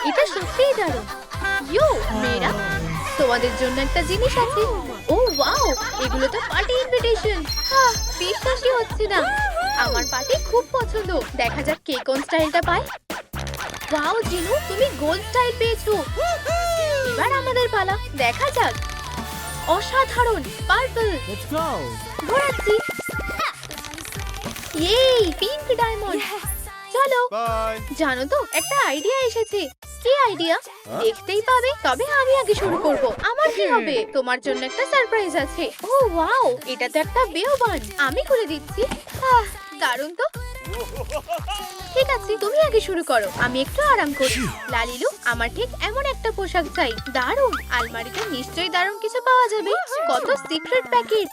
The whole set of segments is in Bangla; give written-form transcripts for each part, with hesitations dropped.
এটা সত্যিই দারুণ। ইয়ো মেয়েরা, তোমাদের জন্য একটা জিনিস আছে। ও ওয়াও, এগুলো তো পার্টি ইনভিটেশন। বিশ্বাসই হচ্ছে না। আমার পার্টি খুব পছন্দ। দেখা যাক কে কোন স্টাইলটা পায়। ওয়াও জিনু, তুমি গোল্ড স্টাইল পেয়েছো। এবার আমাদের পালা, দেখা যাক। অসাধারণ, পার্পল। ঘোরাচ্ছি। এই পিঙ্ক ডায়মন্ড। চলো। জানো তো একটা আইডিয়া এসেছে। কি আইডিয়া? দেখতেই পাবে, তবে আমি আগে শুরু করব। আমার কি হবে? তোমার জন্য একটা সারপ্রাইজ আছে। ও ওয়াও, এটা তো একটা বেওবান। আমি খুলে দিচ্ছি। দারুণ তো। ঠিক আছে, তুমি আগে শুরু করো, আমি একটু আরাম করি। লালিলু, আমার ঠিক এমন একটা পোশাক চাই। দারুণ, আলমারিতে নিশ্চয়ই দারুণ কিছু পাওয়া যাবে। কত সিক্রেট প্যাকেট।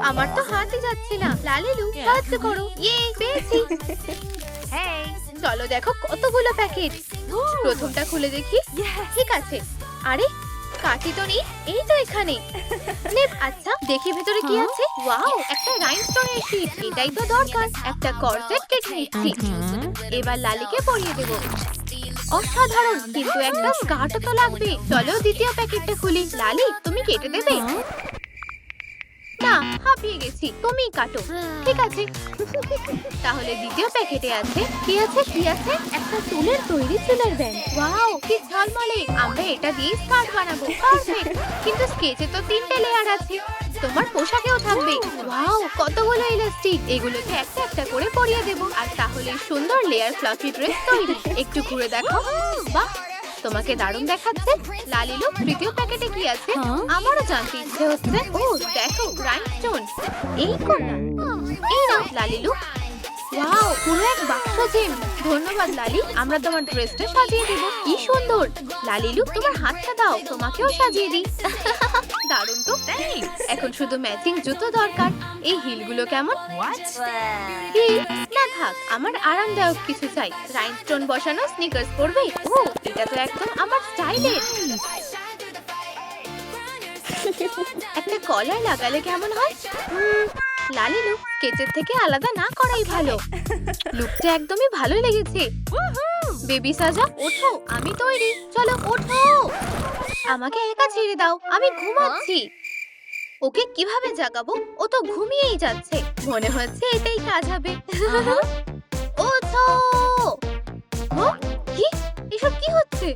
আমার তো হাতই যাচ্ছে না। লালিলু, সাহায্য করো। পেয়েছি। চলো দেখো কতগুলো প্যাকেট। প্রথমটা খুলে দেখি। ঠিক আছে। আরে কাটি তো নেই। এই তো এখানে। আচ্ছা দেখি ভেতরে কি আছে। ওয়াও, একটা রাইনস্টোনের শীট। এটাই তো দরকার। একটা কর্সেট কেটে নিচ্ছি। এবার লালিকে পরিয়ে দেব। অসাধারণ, কিন্তু একটা স্কার্টও তো লাগবে। চলো দ্বিতীয় প্যাকেটটা খুলি। লালি, তুমি কেটে দেবে? না, হাঁপিয়ে গেছি। তুমিই কাটো। ঠিক আছে। তাহলে দ্বিতীয় প্যাকেটে আছে। কি আছে? কি আছে? একটা চুলের তৈরি চুলের ব্যান্ড। ওয়াও, কি ঝলমলে। আমরা এটা দিয়ে স্কার্ট বানাবো। পারফেক্ট। কিন্তু স্কেচে তো 3টে লেয়ার আছে। তোমার পোশাকেও থাকবে। ওয়াও, কতগুলো ইলাস্টিক। এগুলোকে একটা একটা করে পরিয়ে দেব। আর তাহলে সুন্দর লেয়ার ফ্লাফি ড্রেস তৈরি। একটু ঘুরে দেখো। বাহ, তোমাকে দারুণ দেখাচ্ছে। লালিলু, তৃতীয় প্যাকেটে কি আছে? আমারও জানতে ইচ্ছে হচ্ছে। ও দেখো, রাইনস্টোন। এই কোনটা? এই নাও লালিলু। ওয়াও, পুরো এক বাক্স জেম। ধন্যবাদ লালি, আমরা তোমার ড্রেসটা সাজিয়ে দেব। কি সুন্দর। লালিলু, তোমার হাতটা দাও, তোমাকেও সাজিয়ে দিই। দারুণ তো। এখন শুধু ম্যাচিং জুতো দরকার। এই হিলগুলো কেমন? হিল না থাক, আমার আরামদায়ক কিছু চাই। রাইনস্টোন বসানো স্নিকার্স পরবে? ও, এটা তো একদম আমার স্টাইলের। একটা কলার লাগালে কেমন হয়? লালিলু, স্কেচের থেকে আলাদা না করাই ভালো। লুকটা একদমই ভালো লেগেছে। বেবি সাজা, ওঠো, আমি তৈরি। চলো ওঠো। আমাকে একা ছেড়ে দাও, আমি ঘুমাচ্ছি। ওকে কিভাবে জাগাবো? ও তো ঘুমিয়েই যাচ্ছে। মনে হচ্ছে এটাই কাজ হবে। ওঠো। কি? এসব কি হচ্ছে?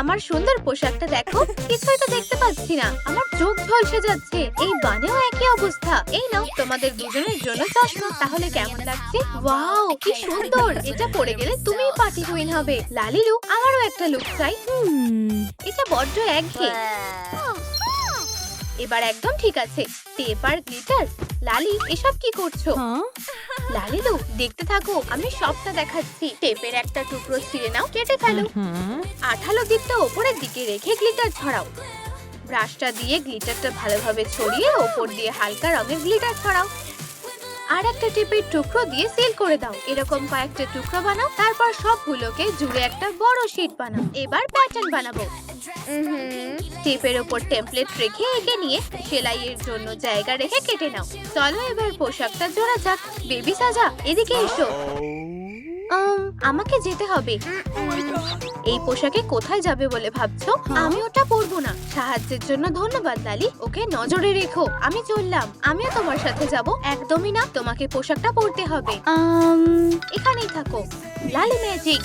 আমার সুন্দর পোশাকটা দেখো। কিছুই তো দেখতে পাচ্ছি না। আমার চোখ ঝলসে যাচ্ছে। এই বানেও একই অবস্থা। এই নাও তোমাদের দুজনের জন্য চশমা। তাহলে কেমন লাগছে? ওয়াও, কি সুন্দর। এটা পরে গেলে তুমিই পার্টি কুইন হবে। লালিলু, আমারও একটা লুক চাই। এটা বড্ড একঘেয়ে। এবার একদম ঠিক আছে। টেপ আর গ্লিটার। লালি, এসব কি করছো? লালিলু, দেখতে থাকো, আমি সবটা দেখাচ্ছি। টেপের একটা টুকরো ছিঁড়ে নাও, কেটে ফেলো। আঠালো দিকটা ওপরের দিকে রেখে গ্লিটার ছড়াও। ব্রাশটা দিয়ে গ্লিটারটা ভালোভাবে ছড়িয়ে ওপর দিয়ে হালকা রঙের গ্লিটার ছড়াও। আর একটা টেপের টুকরো দিয়ে সিল করে দাও। এরকম কয়েকটা টুকরো বানাও। তারপর সবগুলোকে জুড়ে একটা বড় শীট বানাও। এবার প্যাটার্ন বানাবো। টেপের উপর টেমপ্লেট রেখে এঁকে নিয়ে সেলাইয়ের জন্য জায়গা রেখে কেটে নাও। চলো এবার পোশাকটা জোড়া যাক। বেবি সাজা, এদিকে এসো। আমাকে যেতে হবে। এই পোশাকে কোথায় যাবে বলে ভাবছো? আমি ওটা পরবো না। সাহায্যের জন্য ধন্যবাদ লালি। ওকে নজরে রেখো। আমি চললাম। আমিও তোমার সাথে যাব। একদমই না, তোমাকে পোশাকটা পরতে হবে। এখানেই থাকো। লালি ম্যাজিক।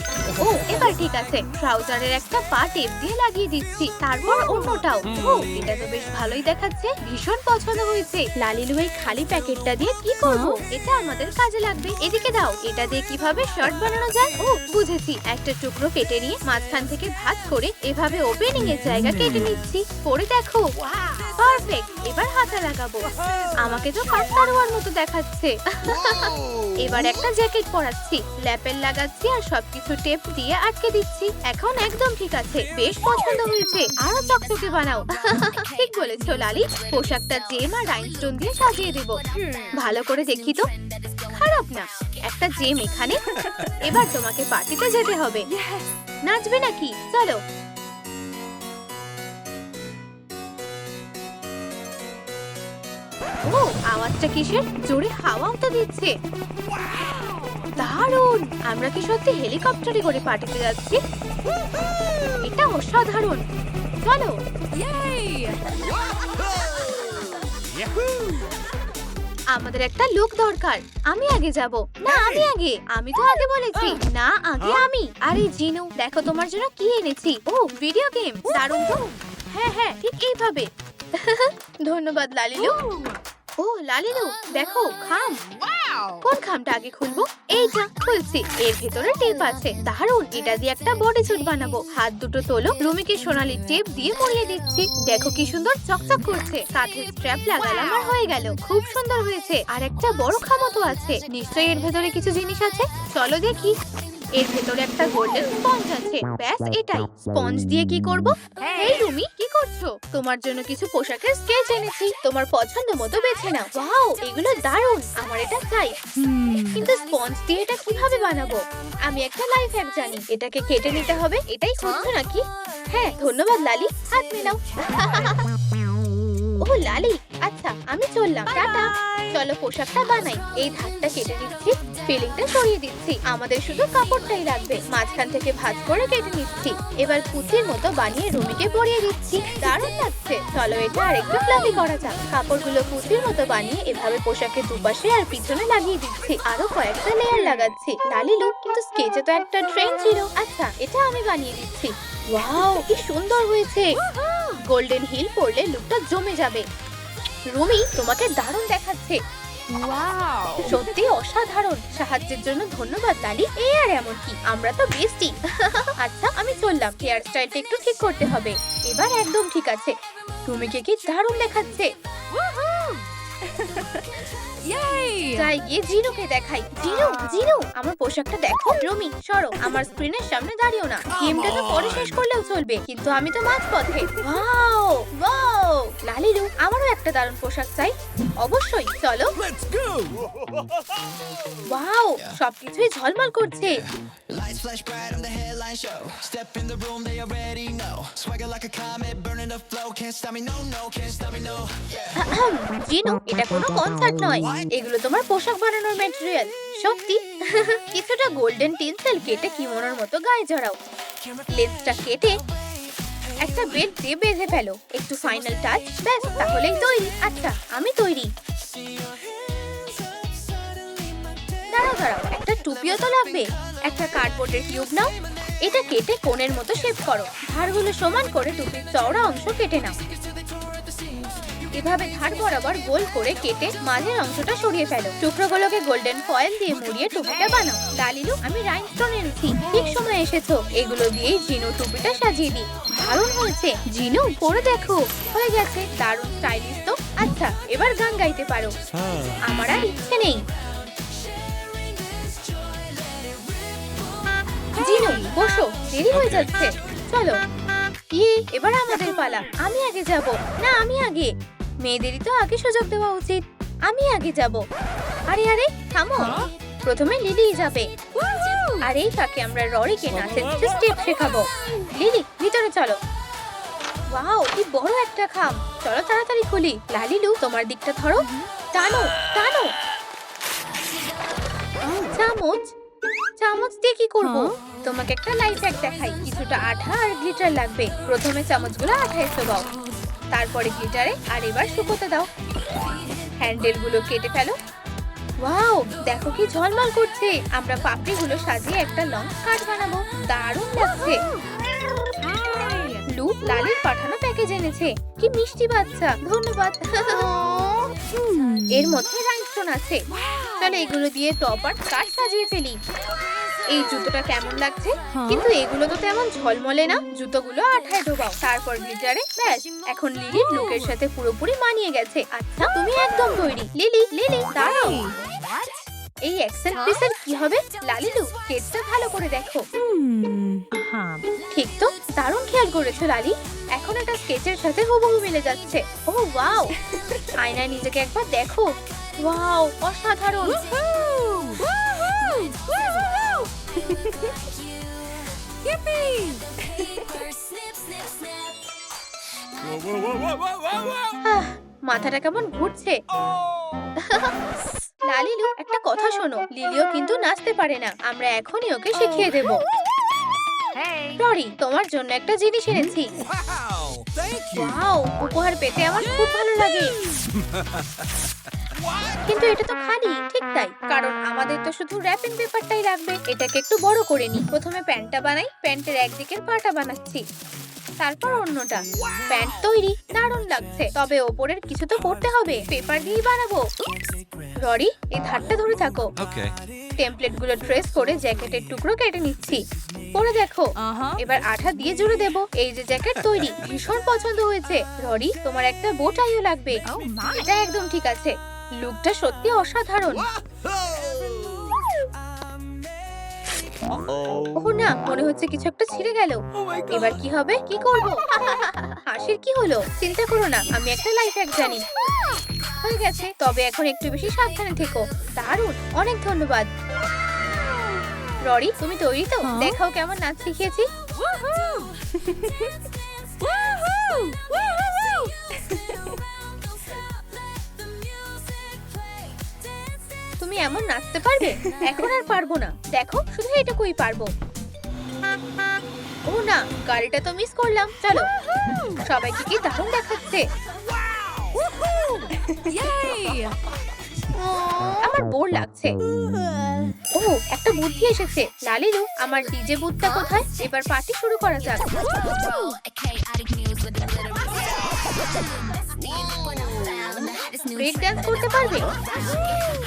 ও, এবার ঠিক আছে। ট্রাউজারের একটা পা টেপ দিয়ে লাগিয়ে দিচ্ছি। তারপর অন্যটাও। ও, এটা তো বেশ ভালোই দেখাচ্ছে। ভীষণ পছন্দ হয়েছে। লালিলু, এই খালি প্যাকেটটা দিয়ে কি করব? এটা আমাদের কাজে লাগবে। এদিকে দাও। এটা দিয়ে কিভাবে শার্ট বানানো যায়? ও, বুঝেছি। একটা টুকরো কেটে নিয়ে মাঝখান থেকে ভাঁজ করে এভাবে ওপেনিং এর জায়গা কেটে নিচ্ছি। পরে দেখো, পারফেক্ট। এবার হাতা লাগাবো। আমাকে তো কাঁচতারোয়ার মতো দেখাচ্ছে। এবার একটা জ্যাকেট পরাচ্ছি, ল্যাপেল লাগাচ্ছি আর সবকিছু টেপ দিয়ে আটকে দিচ্ছি। এখন একদম ঠিক আছে। বেশ পছন্দ হয়েছে। আরো চকচকে বানাও। ঠিক বলেছো লালি। পোশাকটা জেম আর রাইনস্টোন দিয়ে সাজিয়ে দেব। ভালো করে দেখি তো। খারাপ না। একটা জেম এখানে। এবার তোমাকে পার্টিতে যেতে হবে। নাচবে নাকি? চলো। ও আওয়াজটা কিসের? জোরে হাওয়াও তো দিচ্ছে। দারুণ! আমরা কি সত্যি হেলিকপ্টারে করে পার্টিতে যাচ্ছি? এটা অসাধারণ। চলো। আমাদের একটা লুক দরকার। আমি আগে যাব। না আমি আগে। আমি তো আগে বলেছি। না আগে আমি। আরে জিনু দেখো তোমার জন্য কি এনেছি। ও ভিডিও গেম। দারুণ তো। হ্যাঁ হ্যাঁ ঠিক এইভাবে। ধন্যবাদ লালিলু। ও লালিলু দেখো খাম। কোন খামটা আগে খুলবো? এইটা খুলছি। এর ভিতরে টেপ আছে। দারুণ! এটা দিয়ে একটা বডি স্যুট বানাবো। হাত দুটো তোলো। রুমিকে সোনালী টেপ দিয়ে মুড়িয়ে দিচ্ছি। দেখো কি সুন্দর চকচক করছে। সাথে স্ট্র্যাপ লাগালাম আর হয়ে গেল। খুব সুন্দর হয়েছে। আর একটা বড় খামও তো আছে। নিশ্চয়ই এর ভেতরে কিছু জিনিস আছে। চলো দেখি। এর ভেতরে একটা গোল্ডেন স্পঞ্জ আছে। ব্যাস এটাই। স্পঞ্জ দিয়ে কি করব? এই রুমি কি করছো? তোমার জন্য কিছু পোশাকের স্কেচ এনেছি। তোমার পছন্দ মতো বেছে নাও। ওয়াও এগুলো দারুণ। আমার এটা চাই। কিন্তু স্পঞ্জ দিয়ে এটা কিভাবে বানাবো? আমি একটা লাইফ হ্যাক জানি। এটাকে কেটে নিতে হবে। এটাই খুঁজছো নাকি? হ্যাঁ ধন্যবাদ লালি। হাত মেলাও। ও লালি আচ্ছা আমি চললাম। টাটা। চলো পোশাকটা বানাই। এই ধারটা কেটে দিচ্ছি। ফিলিংটা সরিয়ে দিচ্ছি। আমাদের শুধু কাপড়টাই লাগবে। মাঝখান থেকে ভাঁজ করে কেটে নিচ্ছি। এবার কুচির মতো বানিয়ে রুমিকে পরিয়ে দিচ্ছি। দারুণ লাগছে। চলো এটা আরেকটু ফ্লাফি করা যাক। কাপড়গুলো কুচির মতো বানিয়ে এভাবে পোশাকের দুপাশে আর পিছনে লাগিয়ে দিচ্ছি। আরো কয়েকটা লেয়ার লাগাচ্ছি। লালিলু কিন্তু স্কেচে তো একটা ট্রেন ছিল। আচ্ছা এটা আমি বানিয়ে দিচ্ছি। ওয়াও কি সুন্দর হয়েছে। গোল্ডেন হিল পরলে লুকটা জমে যাবে। রুমি তোমাকে দারুণ দেখাচ্ছে। সত্যি অসাধারণ। সাহায্যের জন্য ধন্যবাদ লালি। এ আর এমন কি, আমরা তো বেস্টি। আচ্ছা আমি চললাম। হেয়ার স্টাইলটা একটু ঠিক করতে হবে। এবার একদম ঠিক আছে। রুমিকে কি দারুণ দেখাচ্ছে। যাই গিয়ে জিনুকে দেখাই। জিনু জিনু আমার পোশাকটা দেখো। রুমি সরো। আমার স্ক্রিনের সামনে দাঁড়িও না। গেমটা তো পরে শেষ করলেও চলবে, কিন্তু আমি তো মাঝপথে। ওয়াও ওয়াও লালিলু আমারও একটা দারুণ পোশাক চাই। অবশ্যই চলো। ওয়াও সবকিছুই ঝলমল করছে। Lights flash bright on the headline show. Step in the room, they already know. Swagger like a comet, burning the flow. Can't stop me, no, no, can't stop me, no. Jinu এটা কোনো কনসার্ট নয়। এগুলো তোমার পোশাক বানানোর ম্যাটেরিয়াল। সত্যি? কিছুটা গোল্ডেন টিনসেল কেটে কিমোনোর মতো গায়ে জড়াও। লেন্সটা কেটে একটা বেল্ট দিয়ে বেঁধে ফেলো। একটু ফাইনাল টাচ। ব্যাস তাহলেই তৈরি। আচ্ছা আমি তৈরি। দাঁড়াও দাঁড়াও একটা টুপিও তো লাগবে। একটা কার্ডবোর্ডের কিউব নাও। এটা কেটে কোণের মতো শেপ করো। ধারগুলো সমান করে টুপির চওড়া অংশ কেটে নাও। এভাবে ধার বরাবর গোল করে কেটে মাঝের অংশটা সরিয়ে ফেলো। টুকরোগুলোকে গোল্ডেন ফয়েল দিয়ে মুড়িয়ে টুপিটা বানাও। লালিলু আমি রাইনস্টোন এনেছি। ঠিক সময় এসেছো। এগুলো দিয়েই জিনু টুপিটা সাজিয়ে দিই। দারুণ হয়েছে। জিনু পরে দেখো। হয়ে গেছে। দারুণ স্টাইলিশ তো। আচ্ছা এবার গান গাইতে পারো। আমার আর ইচ্ছে নেই। জিনু বসো, দেরি হয়ে যাচ্ছে। চলো। এবার আমাদের পালা। আমি আগে যাব। না আমি আগে। মেয়েদেরই তো আগে সুযোগ দেওয়া উচিত। আমি আগে যাব। আরে আরে থামো। প্রথমে লিলি যাবে। আর এই ফাঁকে আমরা ররিকে নাচের কিছু স্টেপ শেখাবো। লিলি ভিতরে চলো। ওয়াও কি বড় একটা খাম। চলো তাড়াতাড়ি খুলি। লালিলু তোমার দিকটা ধরো। টানো টানো। চামচ। চামচ দিয়ে কি করব? তোমাকে একটা লাইফ হ্যাক দেখাই। কিছুটা আঠা আর গ্লিটার লাগবে। প্রথমে চামচগুলো আঠায় চোবাও। তারপরে গ্লিটারে আর এবার শুকোতে দাও। হ্যান্ডেলগুলো কেটে ফেলো। ওয়াও দেখো কি ঝলমল করছে। আমরা পাপড়িগুলো সাজিয়ে একটা লং স্কার্ট বানাবো। দারুণ লাগছে। লু লালির পাঠানো প্যাকেজ এনেছে। কি মিষ্টি বাচ্চা। ধন্যবাদ। এর মধ্যে রাইনস্টোন আছে। চলো এগুলো দিয়ে টপ আর স্কার্ট সাজিয়ে ফেলি। এই জুতোটা কেমন লাগছে? কিন্তু এগুলো তো তেমন ঝলমলে না। জুতোগুলো আঠায় ঢোকাও। তারপর গ্লিটারে। ব্যাস এখন লিলির লুকের সাথে পুরোপুরি মানিয়ে গেছে। আচ্ছা তুমি একদম তৈরি। লিলি লিলি দাঁড়াও। এই অ্যাকসেন্ট পিসের কি হবে? লালিলু কেসটা ভালো করে দেখো। ঠিক তো। দারুণ খেয়াল করেছো লালি। এখন এটা স্কেচের সাথে হুবহু মিলে যাচ্ছে। ও ওয়াও। আয়নায় নিজেকে একবার দেখো। ওয়াও অসাধারণ। মাথাটা কেমন ঘুরছে। লালিলু, একটা কথা শোনো, লিলিও কিন্তু নাচতে পারে না, আমরা এখনই ওকে শিখিয়ে দেব। ররি, তোমার জন্য একটা জিনিস এনেছি। Wow! Thank you! ওয়াও, উপহার পেতে আমার খুব ভালো লাগে। কিন্তু এটা তো খালি। ঠিক তাই, কারণ আমাদের তো শুধু র্যাপিং পেপারটাই লাগবে। এটাকে একটু বড় করে নি। প্রথমে প্যান্টটা বানাই। প্যান্টের একদিকের পাটা বানাচ্ছি, তারপর অন্যটা। প্যান্ট তৈরি। দারুণ লাগছে, তবে ওপরের কিছু তো করতে হবে। পেপার দিয়েই বানাবো। ররি, এই ধারটা ধরে থাকো। Okay. টেমপ্লেট গুলো ট্রেস করে জ্যাকেটের টুকরো কেটে নিচ্ছি। পরে দেখো, এবার আঠা দিয়ে জুড়ে দেব। এই যে জ্যাকেট তৈরি। ভীষণ পছন্দ হয়েছে। ররি, তোমার একটা বোটাইও লাগবে। এটা একদম ঠিক আছে। লুকটা সত্যি অসাধারণ। ওহ না, মনে হচ্ছে কিছু একটা ছিঁড়ে গেল। এবার কি হবে? কি করব? হাসির কি হলো? চিন্তা করো না, আমি একটা লাইফ হ্যাক জানি। হয়ে গেছে, তবে এখন একটু বেশি সাবধানে থেকো। দারুণ, অনেক ধন্যবাদ। ররি, তুমি তৈরি তো? দেখাও কেমন নাচ শিখিয়েছি। তুমি এমন নাচতে পারবে? এখন আর পারবো না। দেখো, শুধু এটুকুই পারবো। ও না, গাড়িটা তো মিস করলাম। চলো, সবাইকে কি দারুণ দেখাচ্ছে। আমার বোর লাগছে। ও, একটা বুদ্ধি এসেছে। লালিলু, আমার ডিজে বুথটা কোথায়? এবার পার্টি শুরু করা যাক। ব্রেক ডান্স করতে পারবে?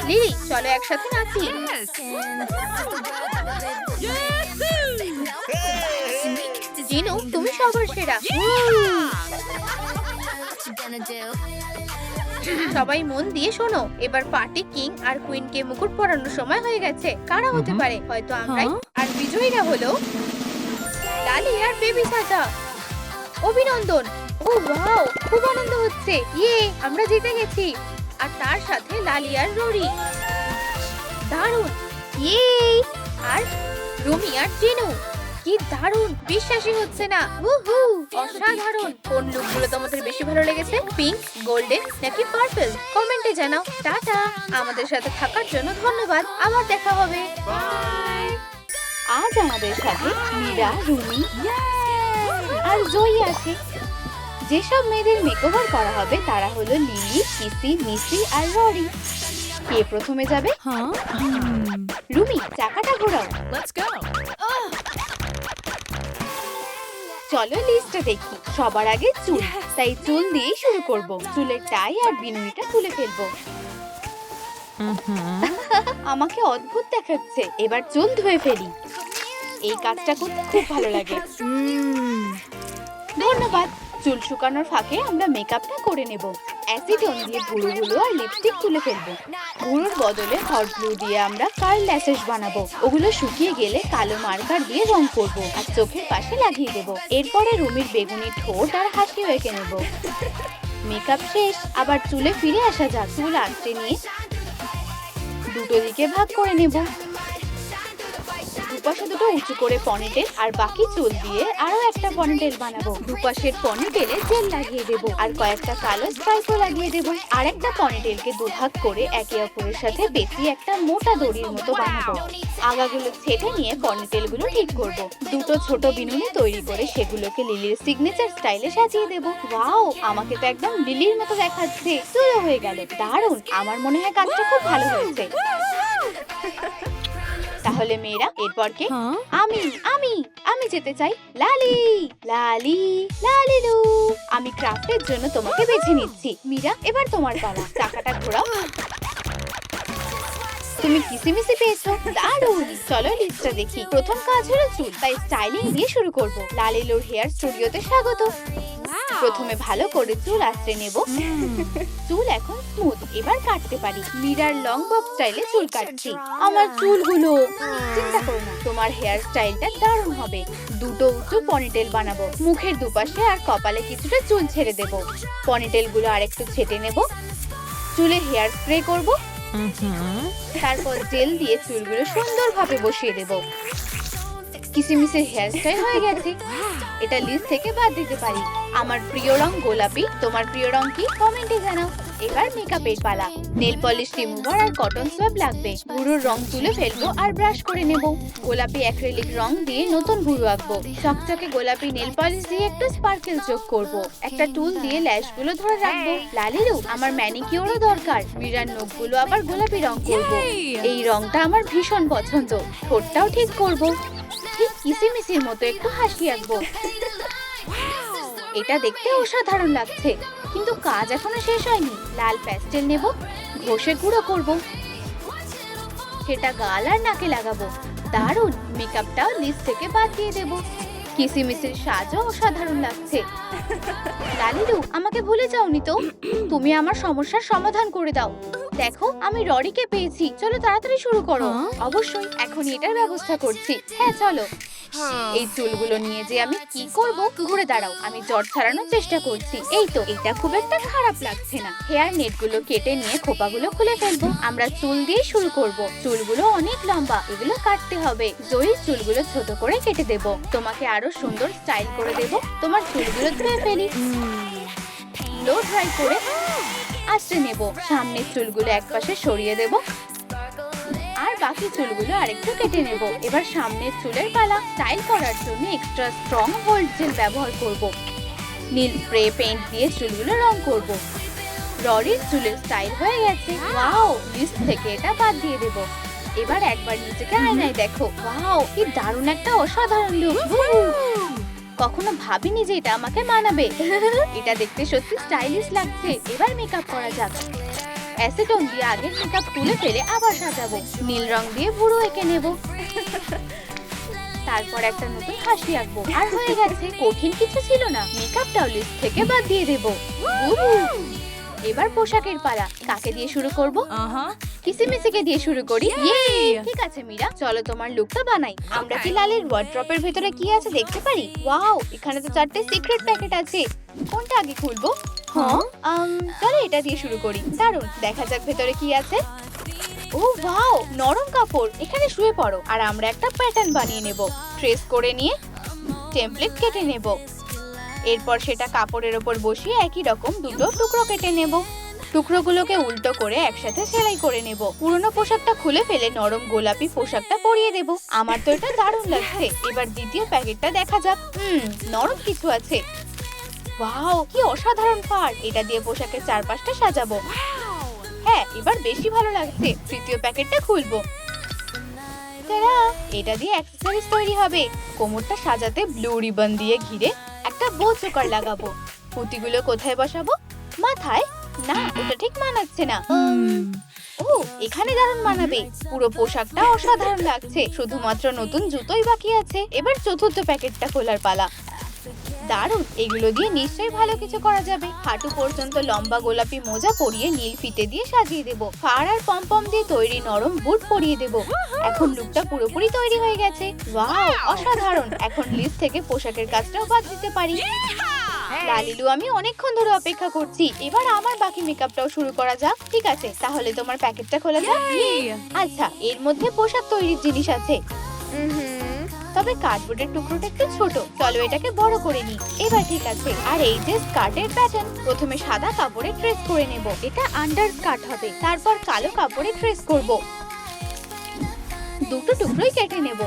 লিলি, চলো একসাথে নাচি। জিনু, তুমি সবার সেরা। সবাই মন দিয়ে শোনো। এবার পার্টি কিং আর কুইনকে মুকুট পরানোর সময় হয়ে গেছে। কারা হতে পারে? হয়তো আমরাই। আর বিজয়ীরা হলো লালি আর বেবি সাজা। অভিনন্দন। ও ওয়াও, খুব আনন্দ হচ্ছে। ইয়ে, আমরা জিতে গেছি। আর তার সাথে লালি আর ররি। দারুণ। ইয়ে, আর রুমি আর জিনু। কি দারুণ, বিশ্বাসই হচ্ছে না। উহু, অসাধারণ। কোন লুকগুলো তোমাদের বেশি ভালো লেগেছে? পিঙ্ক, গোল্ডেন নাকি পার্পল? কমেন্টে জানাও। টাটা। আমাদের সাথে থাকার জন্য ধন্যবাদ। আবার দেখা হবে। বাই। আজ আমাদের সাথে মীরা, রুমি আর জয়ী আছে। যেসব মেয়েদের মেকওভার করা হবে তারা হলো লিলি, কিসি, মিসি আর ররি। কে প্রথমে যাবে? রুমি, চাকাটা ঘোরাও। Let's go. চলো লিস্টে দেখি। সবার আগে চুল, তাই চুল দিয়েই শুরু করব। চুলের টাই আর বিনুনিটা তুলে ফেলবো। আমাকে অদ্ভুত দেখাচ্ছে। এবার চুল ধুয়ে ফেলি। এই কাজটা করতে খুব ভালো লাগে। ধন্যবাদ। চুল শুকানোর ফাঁকে আমরা মেকআপটা করে নেব। অ্যাসিটন দিয়ে ভুরুগুলো আর লিপস্টিক তুলে ফেলবো। ভুরুর বদলে হট গ্লু দিয়ে আমরা কার্ল ল্যাশেস বানাবো। ওগুলো শুকিয়ে গেলে কালো মার্কার দিয়ে রং করব আর চোখের পাশে লাগিয়ে দেব। এরপরে রুমির বেগুনি ঠোঁট আর হাসিও এঁকে নেব। মেকআপ শেষ। আবার চুলে ফিরে আসা যাক। চুল আঁচড়ে নিয়ে দুটো দিকে ভাগ করে নেব। দুপাশে দুটো উঁচু করে পনিটেল আর বাকি চুল দিয়ে আরো একটা পনিটেল বানাবো। দুপাশের পনিটেলে জেল লাগিয়ে দেব আর কয়েকটা কালো স্ট্রাইপও লাগিয়ে দেব। আর একটা পনিটেলকে দুভাগ করে একে অপরের সাথে পেঁচিয়ে একটা মোটা দড়ির মতো বানাবো। আগাগুলো ছেটে নিয়ে পনিটেলগুলো ঠিক করব। দুটো ছোট বিনুনি তৈরি করে সেগুলোকে লিলির সিগনেচার স্টাইলে সাজিয়ে দেব। ওয়াও, আমাকে তো একদম লিলির মতো দেখাচ্ছে। চুলও হয়ে গেল। দারুণ, আমার মনে হয় কাজটা খুব ভালো হয়েছে। তাহলে মেয়েরা, এরপর কে? আমি আমি আমি যেতে চাই। লালি লালি লালিলু। আমি ক্রাফটের জন্য তোমাকে বেছে নিচ্ছি। মীরা, এবার তোমার পালা। চাকাটা ঘোরাও। তুমি কিসিমিসি পেয়েছো। দারুণ। চলো লিস্টটা দেখি। প্রথম কাজ হলো চুল, তাই স্টাইলিং দিয়ে শুরু করব। লালিলুর হেয়ার স্টুডিওতে স্বাগত। প্রথমে ভালো করে চুল আঁচড়ে নেব। চুল এখন স্মুথ। এবার কাটতে পারি। মীরার লং বব স্টাইলে চুল কাটছি। আমার চুলগুলো। চিন্তা করো না, তোমার হেয়ার স্টাইলটা দারুণ হবে। দুটো উঁচু পনিটেল বানাবো। মুখের দুপাশে আর কপালে কিছুটা চুল ছেড়ে দেব। পনিটেল গুলো আরেকটু ছেটে নেব। চুলে হেয়ার স্প্রে করব। তারপর জেল দিয়ে চুলগুলো সুন্দরভাবে বসিয়ে দেব। কিসিমিসের হেয়ার স্টাইল হয়ে গেছে। এটা লিস্ট থেকে বাদ দিতে পারি। আমার প্রিয় রং গোলাপি, তোমার প্রিয় রং কি কমেন্টে জানাও। এবার মেকআপের পালা। নেল পলিশ রিমুভার আর কটন সোয়াব লাগবে। ভুরুর রং তুলে ফেলবো আর ব্রাশ করে নেব। গোলাপি অ্যাক্রিলিক রং দিয়ে নতুন ভুরু আঁকবো। চকচকে গোলাপি নেল পলিশ দিয়ে একটু স্পার্কেল যোগ করব। একটা টুল দিয়ে ল্যাশগুলো ধরে রাখবো। লালিরু, আমার ম্যানিকিউরও দরকার। মীরার নখগুলো আবার গোলাপি রং করব। এই রংটা আমার ভীষণ পছন্দ। ঠোঁটটাও ঠিক করব। ঠিক কিসিমিসির মতো একটু হাসি আঁকবো। এটা দেখতে অসাধারণ লাগছে, কিন্তু কাজ এখনো শেষ হয়নি। লাল প্যাস্টেল নেব, ঘষে গুঁড়ো করব, সেটা গাল আর নাকে লাগাবো। দারুণ! মেকআপটাও লিস্ট থেকে বাদ দিয়ে দেব। কিসিমিসির সাজও অসাধারণ লাগছে। লালিরু, আমাকে ভুলে যাওনি তো? তুমি আমার সমস্যার সমাধান করে দাও। দেখো, আমি ররিকে পেয়েছি। চলো তাড়াতাড়ি শুরু করো। অবশ্যই, এখন এটার ব্যবস্থা করছি। হ্যাঁ চলো। এই চুলগুলো নিয়ে যে আমি কি করব? ঘুরে দাঁড়াও, আমি জট ছাড়ানোর চেষ্টা করছি। এই তো, এটা খুব একটা খারাপ লাগছে না। হেয়ার নেটগুলো কেটে নিয়ে খোপাগুলো খুলে ফেলবো। আমরা চুল দিয়ে শুরু করব। চুলগুলো অনেক লম্বা, এগুলো কাটতে হবে। জয়ীর চুলগুলো ছোট করে কেটে দেব। তোমাকে আরো সুন্দর স্টাইল করে দেব। তোমার চুলগুলো ধুয়ে ফেলি। লো ড্রাই করে আস্তে নেব। সামনের চুলগুলো একপাশে সরিয়ে দেব আর বাকি চুলগুলো আরেকটু কেটে নেব। এবার সামনের চুলের পালা। স্টাইল করার জন্য এক্সট্রা স্ট্রং হোল্ড জেল ব্যবহার করব। নীল স্প্রে পেইন্ট দিয়ে চুলগুলো রং করব। ররির চুলের স্টাইল হয়ে গেছে। ওয়াও! লিস্ট থেকে এটা বাদ দিয়ে দেব। এবার একবার নিজেকে আয়নায় দেখো। ওয়াও, কি দারুণ একটা অসাধারণ লুক। কখনো ভাবিনি যে এটা আমাকে মানাবে। এটা দেখতে সত্যি স্টাইলিশ লাগছে। এবার মেকআপ করা যাক। অ্যাসিটন দিয়ে আগের মেকআপ তুলে ফেলে আবার সাজাবো। নীল রং দিয়ে ভুরু এঁকে নেব। তারপর একটা নতুন হাসি আঁকবো। আর হয়ে গেছে। কঠিন কিছু ছিল না। মেকআপটাও লিস্ট থেকে বাদ দিয়ে দেব। এবার পোশাকের পালা। কাকে দিয়ে শুরু করব? কিসিমিসিকে দিয়ে শুরু করি। ঠিক আছে মীরা, চলো তোমার লুকটা বানাই। আমরা কি লালের ওয়ার্ড্রপের ভেতরে কি আছে দেখতে পারি? ওয়াও, এখানে তো 4টে সিক্রেট প্যাকেট আছে। কোনটা আগে খুলবো? চলো এটা দিয়ে শুরু করি। দারুণ! দেখা যাক ভেতরে কি আছে। ও ওয়াও, নরম কাপড়। এখানে শুয়ে পড়ো আর আমরা একটা প্যাটার্ন বানিয়ে নেব। ট্রেস করে নিয়ে টেমপ্লেট কেটে নেব। এরপর সেটা কাপড়ের ওপর বসিয়ে একই রকম দুটো টুকরো কেটে নেব। টুকরোগুলোকে উল্টো করে একসাথে সেলাই করে নেব। পুরনো পোশাকটা খুলে ফেলে নরম গোলাপি পোশাকটা পরিয়ে দেব। আমার তো এটা দারুণ লাগছে। এবার দ্বিতীয় প্যাকেটটা দেখা যাক। নরম কিছু আছে। ওয়াও, কি অসাধারণ ফার! এটা দিয়ে পোশাকের চারপাশটা সাজাবো। হ্যাঁ, এবার বেশি ভালো লাগছে। তৃতীয় প্যাকেটটা খুলবো। তারা, এটা দিয়ে অ্যাকসেসরিজ তৈরি হবে। কোমরটা সাজাতে ব্লু রিবন দিয়ে ঘিরে একটা বো চোকার লাগাবো। পুঁতিগুলো কোথায় বসাবো? মাথায়? না, ওটা ঠিক মানাচ্ছে না। ও, এখানে দারুণ মানাবে। পুরো পোশাকটা অসাধারণ লাগছে। শুধুমাত্র নতুন জুতোই বাকি আছে। এবার চতুর্থ প্যাকেটটা খোলার পালা। দারুণ! এগুলো দিয়ে নিশ্চয়ই ভালো কিছু করা যাবে। হাঁটু পর্যন্ত লম্বা গোলাপি মোজা পরিয়ে নীল ফিতে দিয়ে সাজিয়ে দেব। ফার আর পমপম দিয়ে তৈরি নরম বুট পরিয়ে দেব। এখন লুকটা পুরোপুরি তৈরি হয়ে গেছে। ওয়াও, অসাধারণ! এখন লিস্ট থেকে পোশাকের কাজটাও বাদ দিতে পারি। লালিলু, আমি অনেকক্ষণ ধরে অপেক্ষা করছি। এবার আমার বাকি মেকআপটাও শুরু করা যাক। ঠিক আছে, তাহলে তোমার প্যাকেটটা খোলা যাক। আচ্ছা, এর মধ্যে পোশাক তৈরির জিনিস আছে। তবে কার্ডবোর্ডের টুকরোটা একটু ছোট। চলো এটাকে বড় করে নিই। এবার ঠিক আছে। আর এই যে স্কার্টের প্যাটার্ন, প্রথমে সাদা কাপড়ে ট্রেস করে নেব। এটা আন্ডার স্কার্ট হবে। তারপর কালো কাপড়ে ট্রেস করব। দুটো টুকরোই কেটে নেব।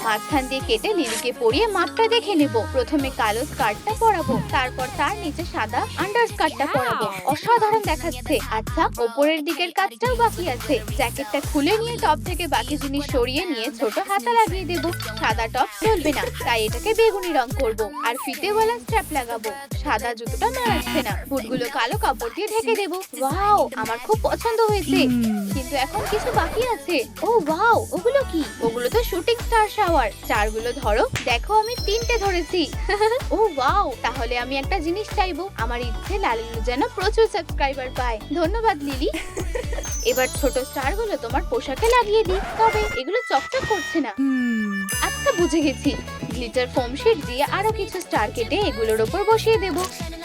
মাঝখান দিয়ে কেটে লিলিকে পরিয়ে মাপটা দেখে নেব। প্রথমে কালো স্কার্টটা পরাবো, তারপর তার নিচে সাদা আন্ডার স্কার্টটা পরাবো। অসাধারণ দেখাচ্ছে। আচ্ছা, ওপরের দিকের কাজটাও বাকি আছে। জ্যাকেটটা খুলে নিয়ে টপ থেকে বাকি জিনিস সরিয়ে নিয়ে ছোট হাতা লাগিয়ে দেব। সাদা টপ চলবে না, তাই এটাকে বেগুনি রং করব। আর ফিতেওয়ালা স্ট্র্যাপ লাগাবো। সাদা জুতোটা মানাচ্ছে না। বুটগুলো কালো কাপড় দিয়ে ঢেকে দেব। ওয়াও, আমার খুব পছন্দ হয়েছে। কিন্তু এখন কিছু বাকি আছে। ও ওয়াও, ওগুলো কি? ওগুলো তো শুটিং স্টার শাওয়ার। স্টারগুলো ধরো। দেখো, আমি 3টে ধরেছি। ও ওয়াও, তাহলে আমি একটা জিনিস চাইবো। আমার ইচ্ছে লালিলু যেন প্রচুর সাবস্ক্রাইবার পায়। ধন্যবাদ লিলি। এবার ছোট স্টারগুলো তোমার পোশাকে লাগিয়ে দিই। তবে এগুলো চকচক করছে না। আচ্ছা, বুঝে গেছি। গ্লিটার ফোম শিট দিয়ে আরো কিছু স্টার কেটে এগুলোর উপর বসিয়ে দেব।